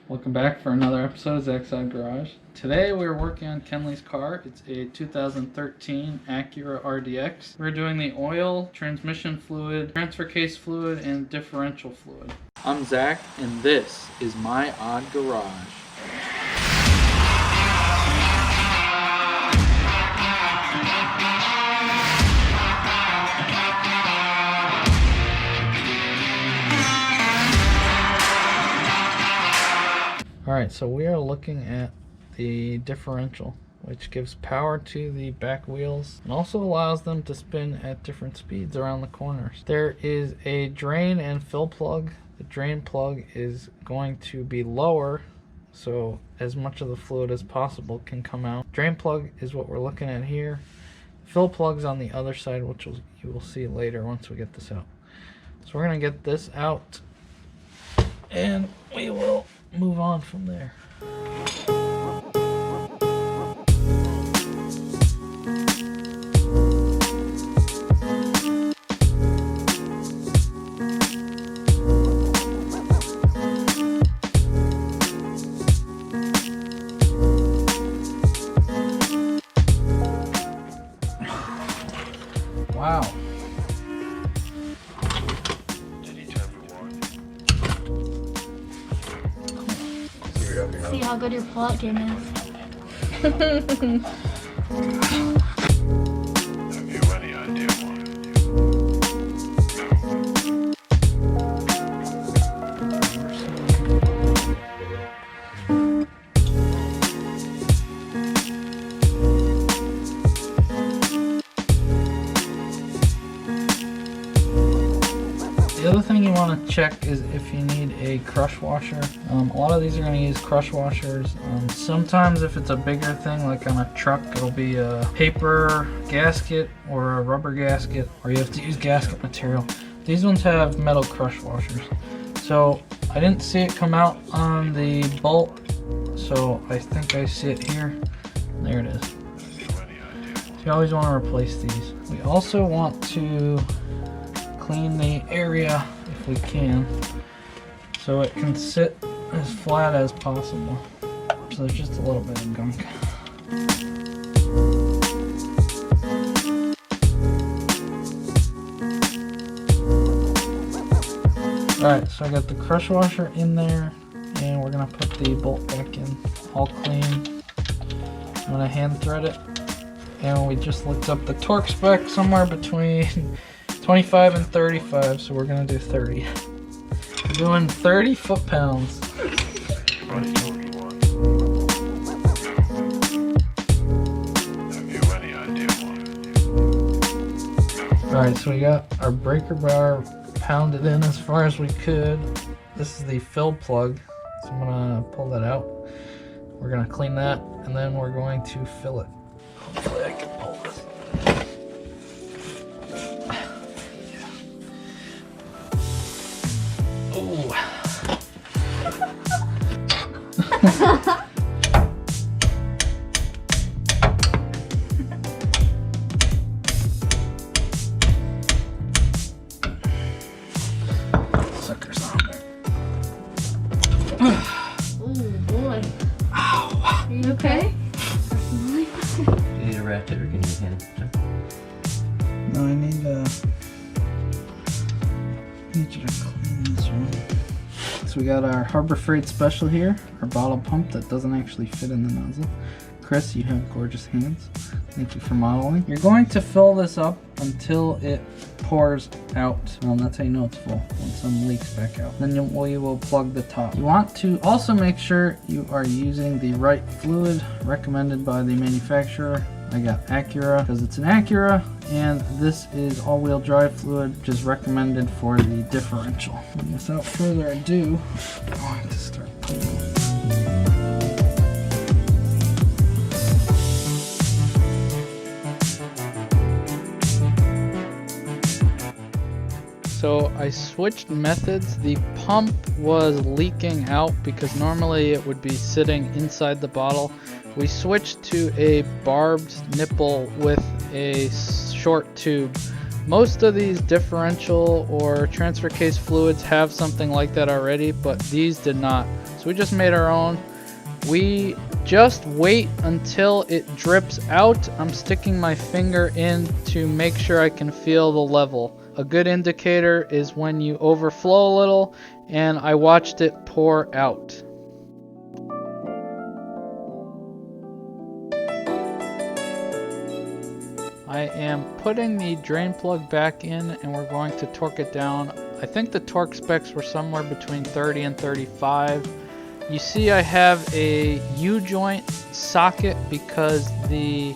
Welcome back for another episode of Zack's Garage. Today we're working on Kenley's car. It's a 2013 Acura RDX. We're doing the oil, transmission fluid, transfer case fluid, and differential fluid. I'm Zack, and this is my odd garage. Alright, so we are looking at the differential, which gives power to the back wheels and also allows them to spin at different speeds around the corners. There is a drain and fill plug. The drain plug is going to be lower, so as much of the fluid as possible can come out. Drain plug is what we're looking at here. Fill plug's on the other side, which you will see later once we get this out. So we're going to get this out and we will move on from there. Wow. See how good your plug-in is. Have you any idea what? The other thing you want to check is if you need a crush washer. A lot of these are going to use crush washers. Sometimes if it's a bigger thing, like on a truck, it'll be a paper gasket or a rubber gasket, or you have to use gasket material. These ones have metal crush washers. So I didn't see it come out on the bolt, so I think I see it here. There it is. So you always want to replace these. We also want to clean the area if we can, so it can sit as flat as possible. So there's just a little bit of gunk. Alright, so I got the crush washer in there, and we're gonna put the bolt back in, all clean. I'm gonna hand thread it, and we just looked up the torque spec somewhere between 25 and 35, so we're gonna do 30. We're doing 30 foot-pounds. Have you any idea what? Alright, so we got our breaker bar pounded in as far as we could. This is the fill plug, so I'm gonna pull that out. We're gonna clean that, and then we're going to fill it. Hopefully I can pull this. Suckers on there. Oh boy. Ow. Are you okay? You need a rat or can you hand it? No, I need you to clean this one. So we got our Harbor Freight Special here, our bottle pump that doesn't actually fit in the nozzle. Chris, you have gorgeous hands. Thank you for modeling. You're going to fill this up until it pours out. That's how you know it's full, when some leaks back out. Then we will plug the top. You want to also make sure you are using the right fluid recommended by the manufacturer. I got Acura because it's an Acura, and this is all-wheel drive fluid, which is recommended for the differential. And without further ado, I'm going to start pulling. So I switched methods. The pump was leaking out because normally it would be sitting inside the bottle. We switched to a barbed nipple with a short tube Most of these differential or transfer case fluids have something like that already, but these did not. So we just made our own. We just wait until it drips out. I'm sticking my finger in to make sure I can feel the level. A good indicator is when you overflow a little, and I watched it pour out. I am putting the drain plug back in, and we're going to torque it down. I think the torque specs were somewhere between 30 and 35. You see I have a U-joint socket because the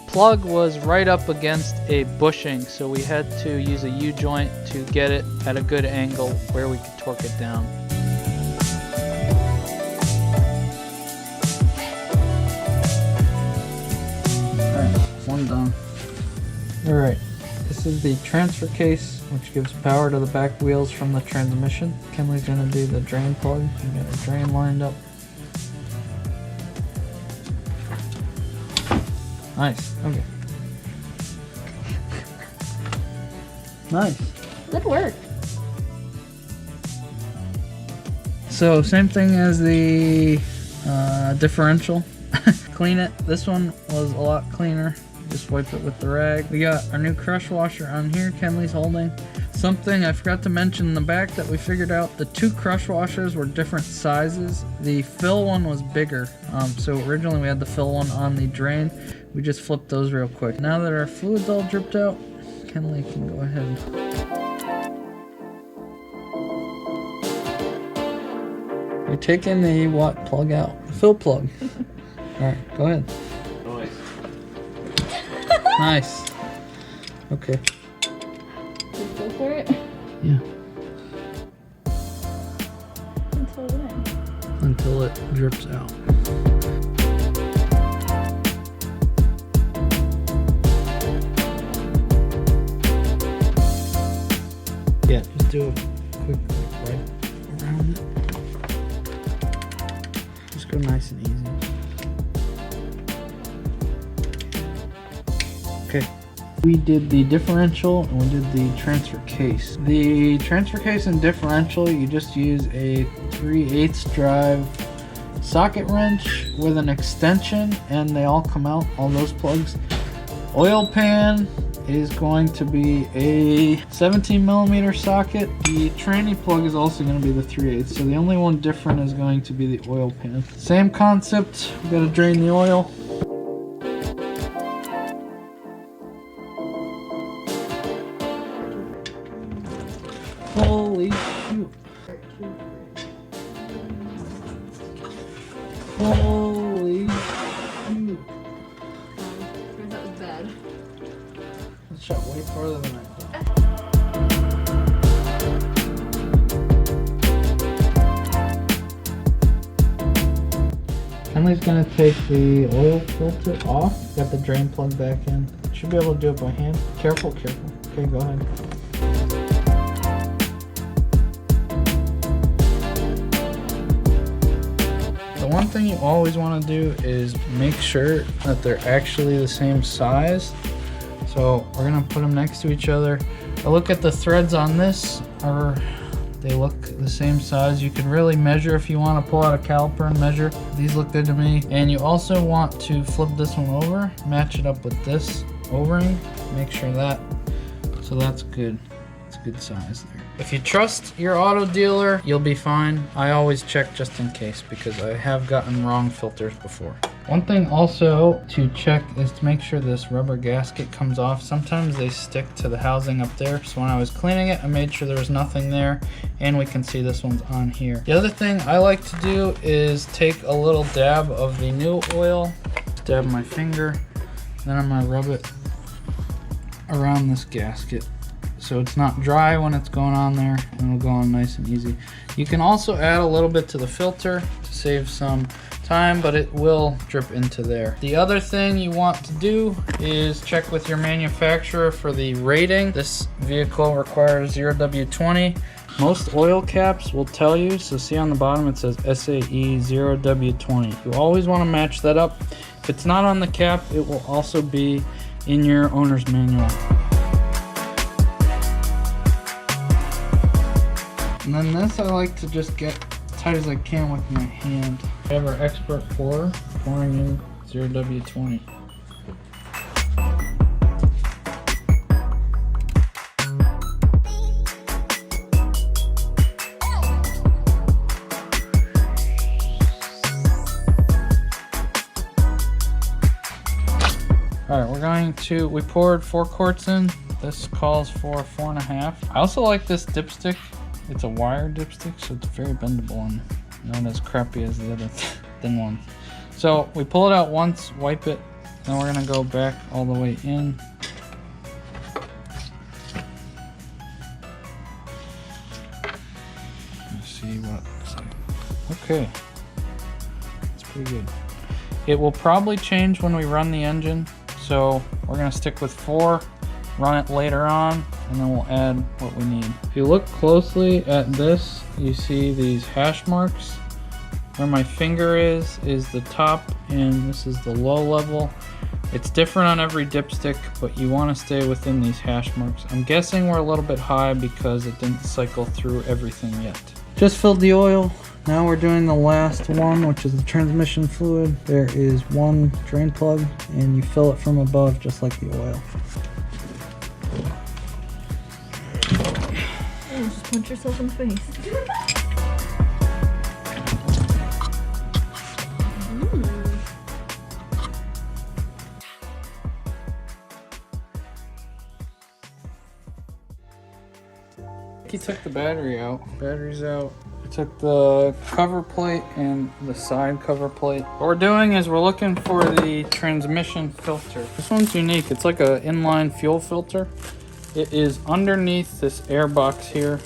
plug was right up against a bushing, so we had to use a U-joint to get it at a good angle where we could torque it down. Alright, one done. Alright, this is the transfer case, which gives power to the back wheels from the transmission. Kenley's going to do the drain plug. We got a drain lined up. Nice, okay. Nice. Good work. So, same thing as the differential. Clean it. This one was a lot cleaner. Just wipe it with the rag. We got our new crush washer on here. Kenley's holding. Something I forgot to mention in the back that we figured out, the two crush washers were different sizes. The fill one was bigger. So originally we had the fill one on the drain. We just flipped those real quick. Now that our fluid's all dripped out, Kenley can go ahead. You're taking the what plug out? Fill plug. Alright, go ahead. Nice. Okay. Just go for it. Yeah. Until when? Until it drips out. Yeah, just do a quick right around it. Just go nice and easy. Okay. We did the differential and we did the transfer case. The transfer case and differential, you just use a 3/8 drive socket wrench with an extension, and they all come out, all those plugs. Oil pan is going to be a 17mm socket. The tranny plug is also going to be the 3/8, so the only one different is going to be the oil pan. Same concept, we got to drain the oil. Holy shoot. Holy shoot. That was bad. That shot way farther than I thought. Kenley's gonna take the oil filter off. Got the drain plug back in. Should be able to do it by hand. Careful, careful. Okay, go ahead. The one thing you always want to do is make sure that they're actually the same size. So we're gonna put them next to each other. I look at the threads on this, they look the same size. You can really measure if you want to pull out a caliper and measure. These look good to me. And you also want to flip this one over, match it up with this O-ring, make sure that, so that's good. It's a good size there. If you trust your auto dealer, you'll be fine. I always check just in case because I have gotten wrong filters before. One thing also to check is to make sure this rubber gasket comes off. Sometimes they stick to the housing up there. So when I was cleaning it, I made sure there was nothing there, and we can see this one's on here. The other thing I like to do is take a little dab of the new oil, dab my finger, then I'm gonna rub it around this gasket so it's not dry when it's going on there, and it'll go on nice and easy. You can also add a little bit to the filter to save some time, but it will drip into there. The other thing you want to do is check with your manufacturer for the rating. This vehicle requires 0W20. Most oil caps will tell you, so see on the bottom it says SAE 0W20. You always want to match that up. If it's not on the cap, it will also be in your owner's manual. And then this I like to just get tight as I can with my hand. We have our expert pourer pouring in 0W20. Alright, we're going to, we poured 4 quarts in. This calls for 4.5. I also like this dipstick. It's a wire dipstick, so it's very bendable and not as crappy as the other thin ones. So we pull it out once, wipe it, then we're gonna go back all the way in. Let's see what it looks like. Okay, it's pretty good. It will probably change when we run the engine, so we're gonna stick with 4, run it later on, and then we'll add what we need. If you look closely at this, you see these hash marks. Where my finger is the top, and this is the low level. It's different on every dipstick, but you want to stay within these hash marks. I'm guessing we're a little bit high because it didn't cycle through everything yet. Just filled the oil. Now we're doing the last one, which is the transmission fluid. There is 1 drain plug, and you fill it from above just like the oil. Just punch yourself in the face. He took the battery out. Battery's out. I took the cover plate and the side cover plate. What we're doing is we're looking for the transmission filter. This one's unique. It's like an inline fuel filter. It is underneath this air box here,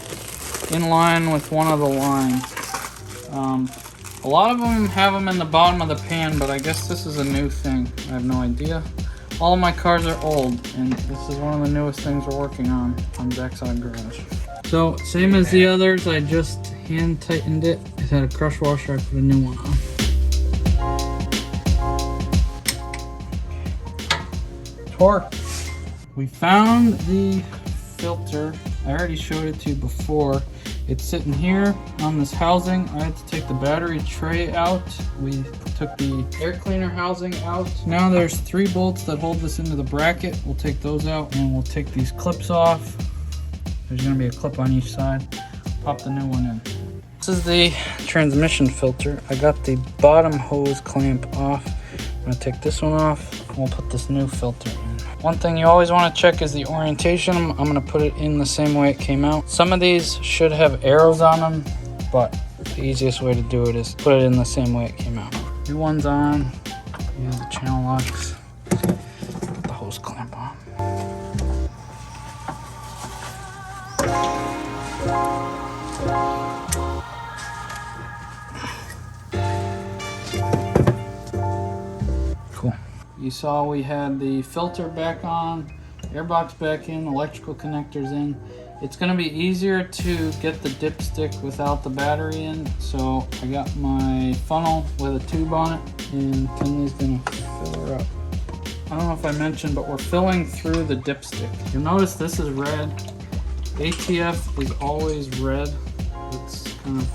in line with one of the lines. A lot of them have them in the bottom of the pan, but I guess this is a new thing. I have no idea. All of my cars are old, and this is one of the newest things we're working on Zack's Garage. So, same as the others, I just hand tightened it. It had a crush washer, I put a new one on. Torque. We found the filter. I already showed it to you before. It's sitting here on this housing. I had to take the battery tray out. We took the air cleaner housing out. Now there's 3 bolts that hold this into the bracket. We'll take those out and we'll take these clips off. There's gonna be a clip on each side. Pop the new one in. This is the transmission filter. I got the bottom hose clamp off. I'm gonna take this one off and we'll put this new filter in. One thing you always want to check is the orientation. I'm going to put it in the same way it came out. Some of these should have arrows on them, but the easiest way to do it is put it in the same way it came out. New one's on. Use the channel locks. Put the hose clamp on. Cool. You saw we had the filter back on, airbox back in, electrical connectors in. It's going to be easier to get the dipstick without the battery in, so I got my funnel with a tube on it, and Kenley's going to fill her up. I don't know if I mentioned, but we're filling through the dipstick. You'll notice this is red. ATF is always red. It's kind of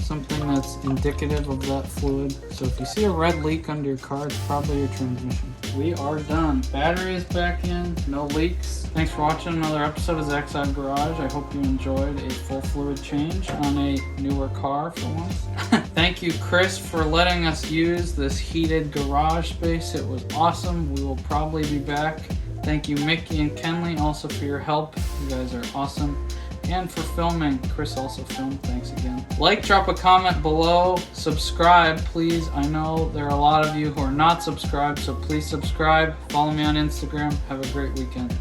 something that's indicative of that fluid. So if you see a red leak under your car, it's probably your transmission. We are done. Battery is back in, no leaks. Thanks for watching another episode of Zack's Garage. I hope you enjoyed a full fluid change on a newer car for once. Thank you, Chris, for letting us use this heated garage space. It was awesome. We will probably be back. Thank you, Mickey and Kenley, also for your help. You guys are awesome. And for filming. Chris also filmed. Thanks again. Like, drop a comment below. Subscribe, please. I know there are a lot of you who are not subscribed, so please subscribe. Follow me on Instagram. Have a great weekend.